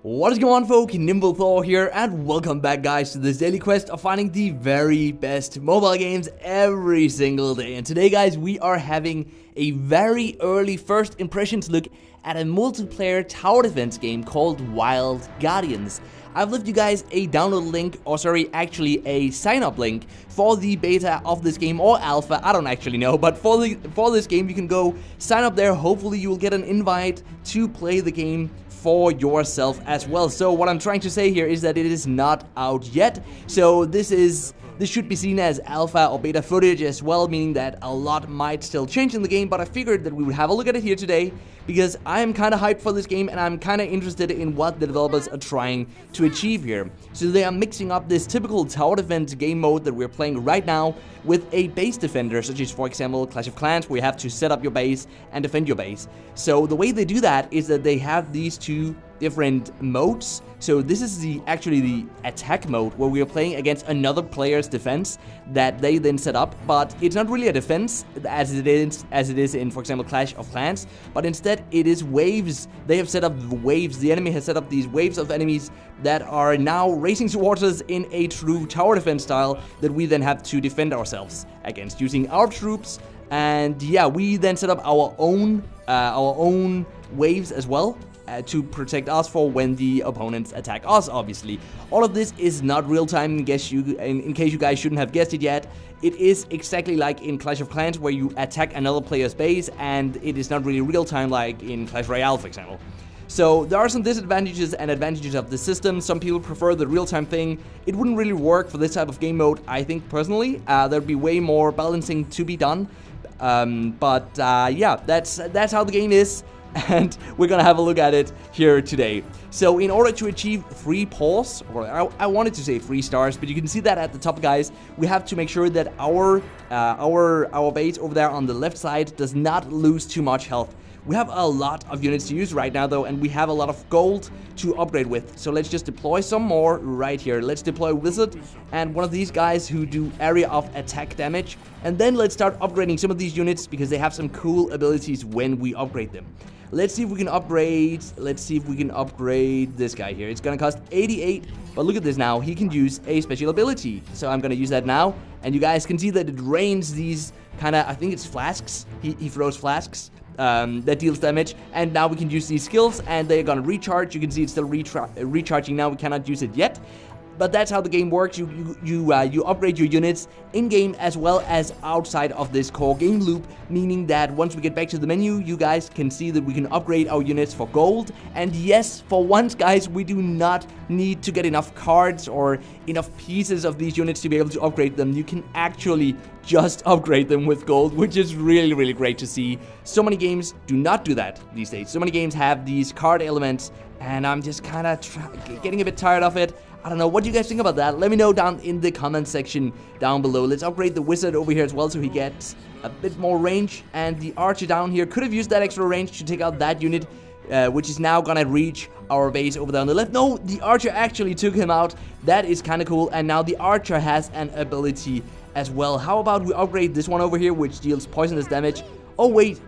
What is going on, folk? NimbleThor here, and welcome back, guys, to this daily quest of finding the very best mobile games every single day. And today, guys, we are having a very early first impressions look at a multiplayer tower defense game called Wild Guardians. I've left you guys a download link, or sorry, actually a sign-up link for the beta of this game, or alpha, I don't actually know, but for this game you can go sign up there. Hopefully you will get an invite to play the game for yourself as well. So what I'm trying to say here is that it is not out yet, so this should be seen as alpha or beta footage as well, meaning that a lot might still change in the game, but I figured that we would have a look at it here today because I am kind of hyped for this game and I'm kind of interested in what the developers are trying to achieve here. So they are mixing up this typical tower defense game mode that we're playing right now with a base defender, such as, for example, Clash of Clans, where you have to set up your base and defend your base. So the way they do that is that they have these two different modes. So this is actually the attack mode, where we are playing against another player's defense that they then set up, but it's not really a defense as it is in, for example, Clash of Clans, but instead it is waves. They have set up the waves. The enemy has set up these waves of enemies that are now racing towards us in a true tower defense style that we then have to defend ourselves against using our troops. And yeah, we then set up our own waves as well, to protect us for when the opponents attack us, obviously. All of this is not real-time, in case you guys shouldn't have guessed it yet. It is exactly like in Clash of Clans, where you attack another player's base, and it is not really real-time like in Clash Royale, for example. So there are some disadvantages and advantages of the system. Some people prefer the real-time thing. It wouldn't really work for this type of game mode, I think, personally. There'd be way more balancing to be done. Yeah, that's how the game is. And we're gonna have a look at it here today. So in order to achieve 3 paws, or I wanted to say 3 stars, but you can see that at the top, guys, we have to make sure that our base over there on the left side does not lose too much health. We have a lot of units to use right now, though, and we have a lot of gold to upgrade with. So let's just deploy some more right here. Let's deploy Wizard and one of these guys who do area of attack damage. And then let's start upgrading some of these units because they have some cool abilities when we upgrade them. Let's see if we can upgrade. Let's see if we can upgrade this guy here. It's gonna cost 88, but look at this now. He can use a special ability. So I'm gonna use that now. And you guys can see that it rains these kind of, I think it's flasks. He throws flasks that deals damage. And now we can use these skills and they're gonna recharge. You can see it's still recharging now. We cannot use it yet. But that's how the game works. You upgrade your units in-game as well as outside of this core game loop, meaning that once we get back to the menu, you guys can see that we can upgrade our units for gold. And yes, for once, guys, we do not need to get enough cards or enough pieces of these units to be able to upgrade them. You can actually just upgrade them with gold, which is really, really great to see. So many games do not do that these days. So many games have these card elements, and I'm just kind of getting a bit tired of it. I don't know, what do you guys think about that? Let me know down in the comment section down below. Let's upgrade the wizard over here as well so he gets a bit more range. And the archer down here could have used that extra range to take out that unit, which is now gonna reach our base over there on the left. No, the archer actually took him out. That is kind of cool. And now the archer has an ability as well. How about we upgrade this one over here, which deals poisonous damage? Oh, wait.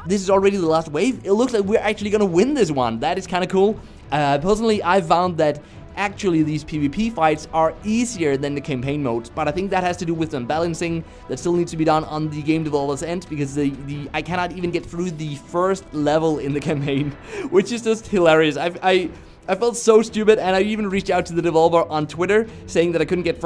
This is already the last wave? It looks like we're actually gonna win this one. That is kind of cool. Personally, I found that actually these PvP fights are easier than the campaign modes, but I think that has to do with some balancing that still needs to be done on the game developer's end, because I cannot even get through the first level in the campaign, which is just hilarious. I felt so stupid, and I even reached out to the developer on Twitter saying that I couldn't get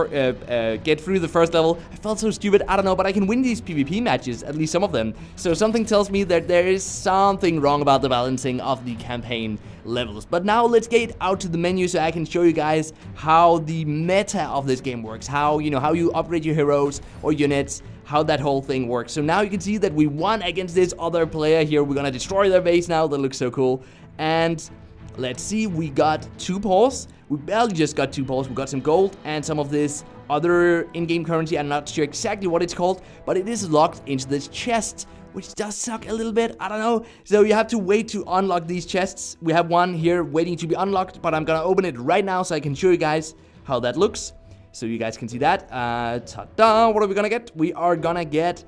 through the first level. I felt so stupid. I don't know, but I can win these PvP matches, at least some of them. So something tells me that there is something wrong about the balancing of the campaign levels. But now let's get out to the menu so I can show you guys how the meta of this game works. How you upgrade your heroes or units, how that whole thing works. So now you can see that we won against this other player here. We're gonna destroy their base now. That looks so cool. And let's see, we got 2 paws. We barely just got 2 paws. We got some gold and some of this other in-game currency. I'm not sure exactly what it's called, but it is locked into this chest, which does suck a little bit. I don't know. So you have to wait to unlock these chests. We have one here waiting to be unlocked, but I'm gonna open it right now so I can show you guys how that looks. So you guys can see that. Ta-da! What are we gonna get? We are gonna get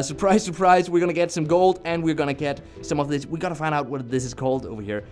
surprise, surprise, we're gonna get some gold and we're gonna get some of this. We gotta find out what this is called over here.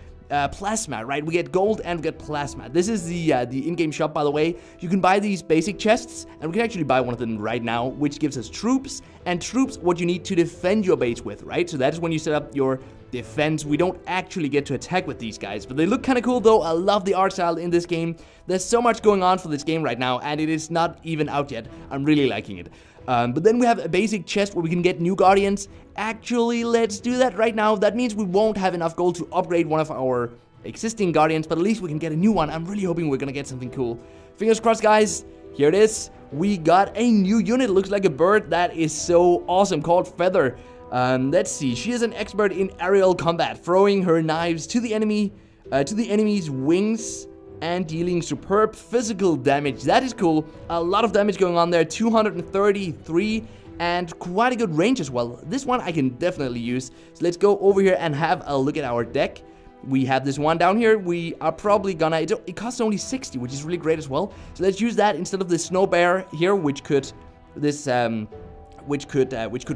plasma, right? We get gold and we get plasma. This is the in-game shop, by the way. You can buy these basic chests, and we can actually buy one of them right now, which gives us troops, and troops what you need to defend your base with, right? So that is when you set up your defense. We don't actually get to attack with these guys, but they look kind of cool though. I love the art style in this game. There's so much going on for this game right now, and it is not even out yet. I'm really liking it. But then we have a basic chest where we can get new guardians. Actually, let's do that right now. That means we won't have enough gold to upgrade one of our existing guardians, but at least we can get a new one. I'm really hoping we're gonna get something cool. Fingers crossed, guys. Here it is. We got a new unit. Looks like a bird. That is so awesome, called Feather. Let's see. She is an expert in aerial combat, throwing her knives to the enemy's wings and dealing superb physical damage. That is cool. A lot of damage going on there. 233 and quite a good range as well. This one I can definitely use. So let's go over here and have a look at our deck. We have this one down here. We are probably gonna, it costs only 60, which is really great as well. So let's use that instead of the snow bear here, which could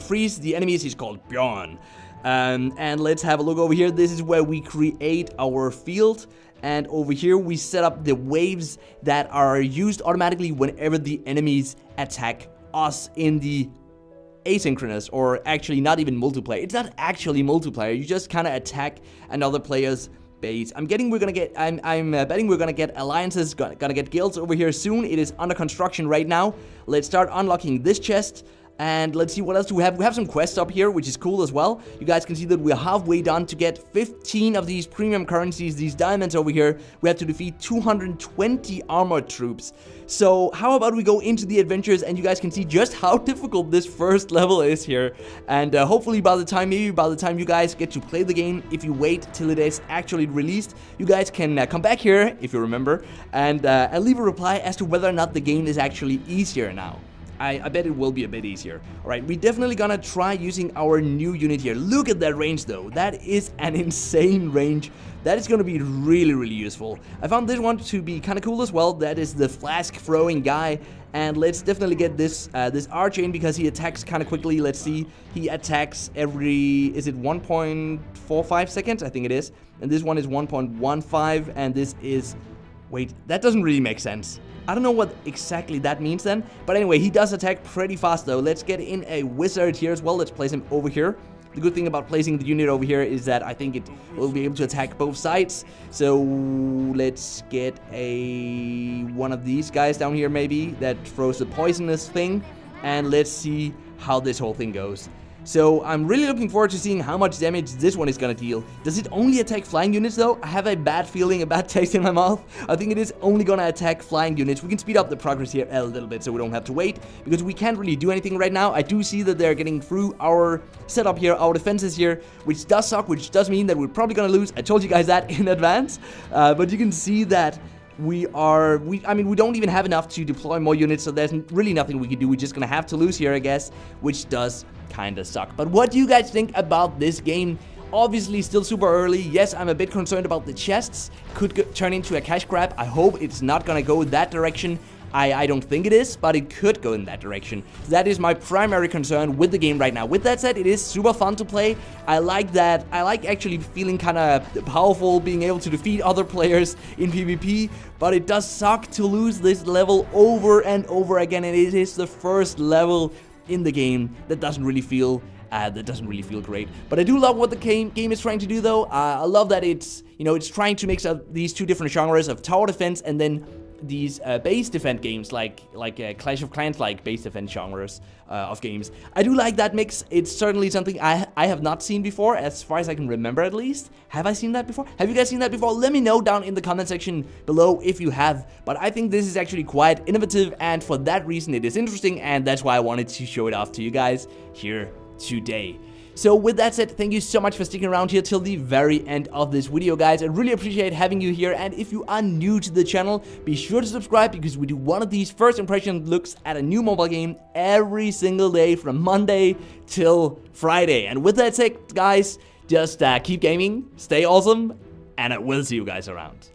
freeze the enemies. He's called Bjorn. And let's have a look over here. This is where we create our field. And over here we set up the waves that are used automatically whenever the enemies attack us in the asynchronous, or actually not even multiplayer. It's not actually multiplayer. You just kind of attack another player's base. I'm betting we're gonna get alliances, gonna get guilds over here soon. It is under construction right now. Let's start unlocking this chest. And let's see what else do we have. We have some quests up here, which is cool as well. You guys can see that we're halfway done to get 15 of these premium currencies, these diamonds over here. We have to defeat 220 armored troops. So how about we go into the adventures, and you guys can see just how difficult this first level is here. And hopefully maybe by the time you guys get to play the game, if you wait till it is actually released, you guys can come back here, if you remember, and leave a reply as to whether or not the game is actually easier now. I bet it will be a bit easier. Alright, we're definitely gonna try using our new unit here. Look at that range though. That is an insane range. That is gonna be really, really useful. I found this one to be kind of cool as well. That is the flask throwing guy. And let's definitely get this archane because he attacks kind of quickly. Let's see. He attacks every, is it 1.45 seconds? I think it is. And this one is 1.15, and this is, wait, that doesn't really make sense. I don't know what exactly that means then. But anyway, he does attack pretty fast though. Let's get in a wizard here as well. Let's place him over here. The good thing about placing the unit over here is that I think it will be able to attack both sides. So let's get one of these guys down here maybe that throws the poisonous thing. And let's see how this whole thing goes. So I'm really looking forward to seeing how much damage this one is gonna deal. Does it only attack flying units though? I have a bad feeling, a bad taste in my mouth. I think it is only gonna attack flying units. We can speed up the progress here a little bit so we don't have to wait, because we can't really do anything right now. I do see that they're getting through our setup here, our defenses here, which does suck, which does mean that we're probably gonna lose. I told you guys that in advance, but you can see that we don't even have enough to deploy more units, so there's really nothing we can do. We're just gonna have to lose here, I guess, which does kinda suck. But what do you guys think about this game? Obviously still super early. Yes, I'm a bit concerned about the chests. Could turn into a cash grab. I hope it's not gonna go that direction. I don't think it is, but it could go in that direction. That is my primary concern with the game right now. With that said, it is super fun to play. I like that. I like actually feeling kind of powerful, being able to defeat other players in PvP, but it does suck to lose this level over and over again, and it is the first level in the game that doesn't really feel great. But I do love what the game is trying to do though. I love that it's trying to mix up these two different genres of tower defense and then these base defense games like Clash of Clans, like base defense genres of games. I do like that mix. It's certainly something I have not seen before, as far as I can remember at least. Have I seen that before? Have you guys seen that before? Let me know down in the comment section below if you have. But I think this is actually quite innovative, and for that reason it is interesting, and that's why I wanted to show it off to you guys here today. So with that said, thank you so much for sticking around here till the very end of this video, guys. I really appreciate having you here, and if you are new to the channel, be sure to subscribe, because we do one of these first impression looks at a new mobile game every single day from Monday till Friday. And with that said, guys, just keep gaming, stay awesome, and I will see you guys around.